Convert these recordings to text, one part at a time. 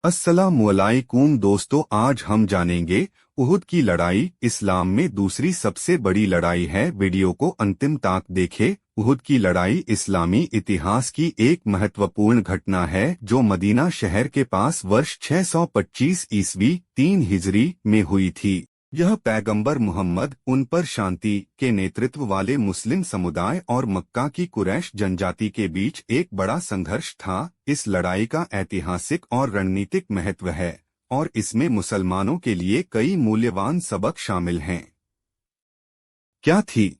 अस्सलामुअलैकुम दोस्तों, आज हम जानेंगे उहुद की लड़ाई इस्लाम में दूसरी सबसे बड़ी लड़ाई है। वीडियो को अंतिम तक देखें। उहुद की लड़ाई इस्लामी इतिहास की एक महत्वपूर्ण घटना है जो मदीना शहर के पास वर्ष 625 ईस्वी 3 हिजरी में हुई थी। यह पैगंबर मोहम्मद उन पर शांति के नेतृत्व वाले मुस्लिम समुदाय और मक्का की कुरैश जनजाति के बीच एक बड़ा संघर्ष था। इस लड़ाई का ऐतिहासिक और रणनीतिक महत्व है और इसमें मुसलमानों के लिए कई मूल्यवान सबक शामिल हैं। क्या थी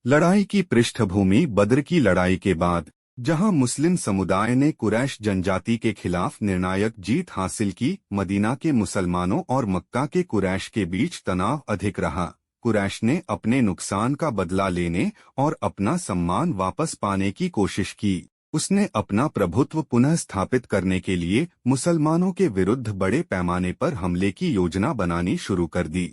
लड़ाई की पृष्ठभूमि? बद्र की लड़ाई के बाद जहां मुस्लिम समुदाय ने कुरैश जनजाति के खिलाफ निर्णायक जीत हासिल की, मदीना के मुसलमानों और मक्का के कुरैश के बीच तनाव अधिक रहा। कुरैश ने अपने नुकसान का बदला लेने और अपना सम्मान वापस पाने की कोशिश की। उसने अपना प्रभुत्व पुनः स्थापित करने के लिए मुसलमानों के विरुद्ध बड़े पैमाने पर हमले की योजना बनानी शुरू कर दी।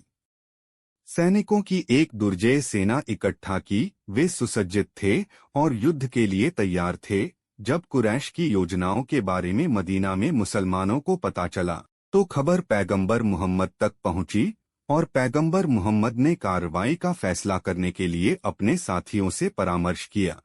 सैनिकों की एक दुर्जय सेना इकट्ठा की। वे सुसज्जित थे और युद्ध के लिए तैयार थे। जब कुरैश की योजनाओं के बारे में मदीना में मुसलमानों को पता चला तो खबर पैगंबर मोहम्मद तक पहुंची और पैगंबर मोहम्मद ने कार्रवाई का फैसला करने के लिए अपने साथियों से परामर्श किया।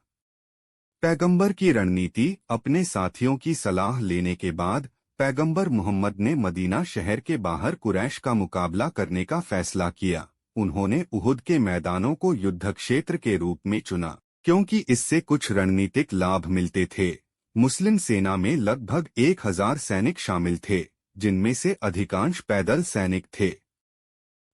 पैगंबर की रणनीति। अपने साथियों की सलाह लेने के बाद पैगंबर मोहम्मद ने मदीना शहर के बाहर कुरैश का मुकाबला करने का फैसला किया। उन्होंने उहुद के मैदानों को युद्ध क्षेत्र के रूप में चुना क्योंकि इससे कुछ रणनीतिक लाभ मिलते थे। मुस्लिम सेना में लगभग 1000 सैनिक शामिल थे, जिनमें से अधिकांश पैदल सैनिक थे।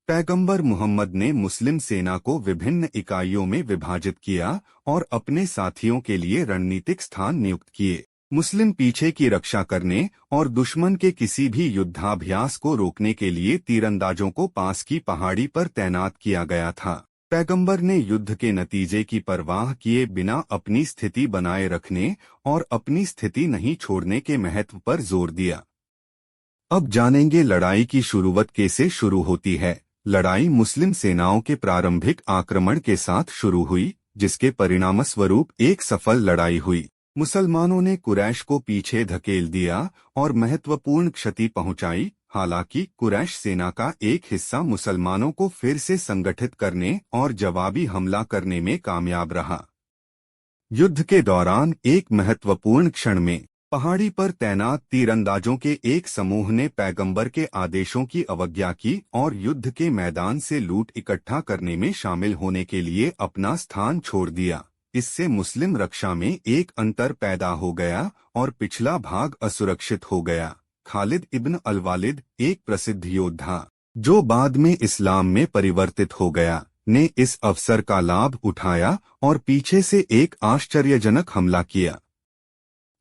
पैगंबर मोहम्मद ने मुस्लिम सेना को विभिन्न इकाइयों में विभाजित किया और अपने साथियों के लिए रणनीतिक स्थान नियुक्त किए। मुस्लिम पीछे की रक्षा करने और दुश्मन के किसी भी युद्धाभ्यास को रोकने के लिए तीरंदाजों को पास की पहाड़ी पर तैनात किया गया था। पैगंबर ने युद्ध के नतीजे की परवाह किए बिना अपनी स्थिति बनाए रखने और अपनी स्थिति नहीं छोड़ने के महत्व पर जोर दिया। अब जानेंगे लड़ाई की शुरुआत कैसे शुरू होती है। लड़ाई मुस्लिम सेनाओं के प्रारंभिक आक्रमण के साथ शुरू हुई, जिसके परिणामस्वरूप एक सफल लड़ाई हुई। मुसलमानों ने कुरैश को पीछे धकेल दिया और महत्वपूर्ण क्षति पहुंचाई। हालांकि कुरैश सेना का एक हिस्सा मुसलमानों को फिर से संगठित करने और जवाबी हमला करने में कामयाब रहा। युद्ध के दौरान एक महत्वपूर्ण क्षण में पहाड़ी पर तैनात तीरंदाजों के एक समूह ने पैगंबर के आदेशों की अवज्ञा की और युद्ध के मैदान से लूट इकट्ठा करने में शामिल होने के लिए अपना स्थान छोड़ दिया। इससे मुस्लिम रक्षा में एक अंतर पैदा हो गया और पिछला भाग असुरक्षित हो गया। खालिद इब्न अल-वालिद, एक प्रसिद्ध योद्धा जो बाद में इस्लाम में परिवर्तित हो गया, ने इस अवसर का लाभ उठाया और पीछे से एक आश्चर्यजनक हमला किया।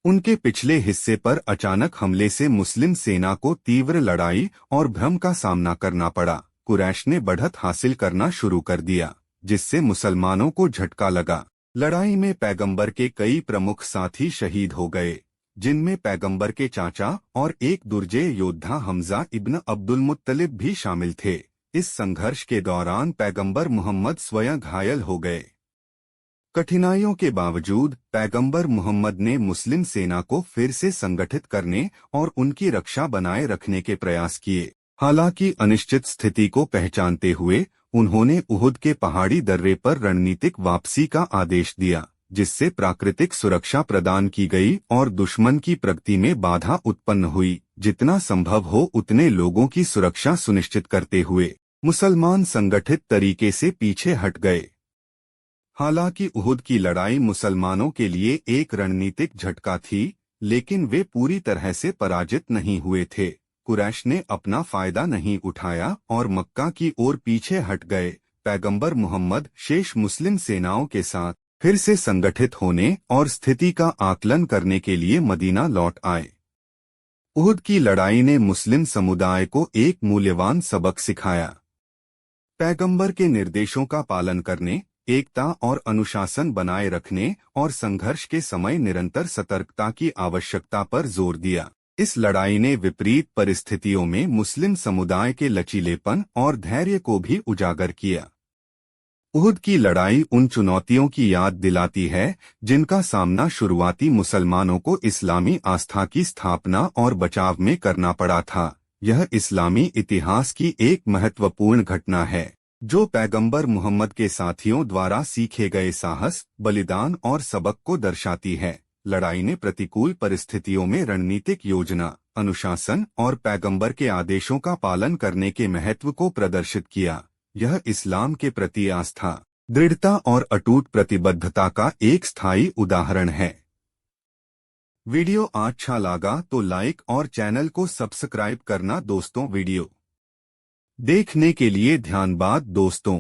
उनके पिछले हिस्से पर अचानक हमले से मुस्लिम सेना को तीव्र लड़ाई और भ्रम का सामना करना पड़ा। कुरैश ने बढ़त हासिल करना शुरू कर दिया, जिससे मुसलमानों को झटका लगा। लड़ाई में पैगंबर के कई प्रमुख साथी शहीद हो गए, जिनमें पैगंबर के चाचा और एक दुर्जय योद्धा हमजा इब्न अब्दुल मुत्तलिब भी शामिल थे। इस संघर्ष के दौरान पैगंबर मोहम्मद स्वयं घायल हो गए। कठिनाइयों के बावजूद पैगंबर मोहम्मद ने मुस्लिम सेना को फिर से संगठित करने और उनकी रक्षा बनाए रखने के प्रयास किए। हालांकि अनिश्चित स्थिति को पहचानते हुए उन्होंने उहुद के पहाड़ी दर्रे पर रणनीतिक वापसी का आदेश दिया, जिससे प्राकृतिक सुरक्षा प्रदान की गई और दुश्मन की प्रगति में बाधा उत्पन्न हुई। जितना संभव हो उतने लोगों की सुरक्षा सुनिश्चित करते हुए मुसलमान संगठित तरीके से पीछे हट गए। हालांकि उहुद की लड़ाई मुसलमानों के लिए एक रणनीतिक झटका थी, लेकिन वे पूरी तरह से पराजित नहीं हुए थे। कुरैश ने अपना फायदा नहीं उठाया और मक्का की ओर पीछे हट गए। पैगंबर मोहम्मद शेष मुस्लिम सेनाओं के साथ फिर से संगठित होने और स्थिति का आकलन करने के लिए मदीना लौट आए। उहुद की लड़ाई ने मुस्लिम समुदाय को एक मूल्यवान सबक सिखाया। पैगंबर के निर्देशों का पालन करने, एकता और अनुशासन बनाए रखने और संघर्ष के समय निरंतर सतर्कता की आवश्यकता पर जोर दिया। इस लड़ाई ने विपरीत परिस्थितियों में मुस्लिम समुदाय के लचीलेपन और धैर्य को भी उजागर किया। उहुद की लड़ाई उन चुनौतियों की याद दिलाती है जिनका सामना शुरुआती मुसलमानों को इस्लामी आस्था की स्थापना और बचाव में करना पड़ा था। यह इस्लामी इतिहास की एक महत्वपूर्ण घटना है जो पैगंबर मोहम्मद के साथियों द्वारा सीखे गए साहस, बलिदान और सबक को दर्शाती है। लड़ाई ने प्रतिकूल परिस्थितियों में रणनीतिक योजना, अनुशासन और पैगंबर के आदेशों का पालन करने के महत्व को प्रदर्शित किया। यह इस्लाम के प्रति आस्था, दृढ़ता और अटूट प्रतिबद्धता का एक स्थायी उदाहरण है। वीडियो अच्छा लगा तो लाइक और चैनल को सब्सक्राइब करना दोस्तों। वीडियो देखने के लिए धन्यवाद दोस्तों।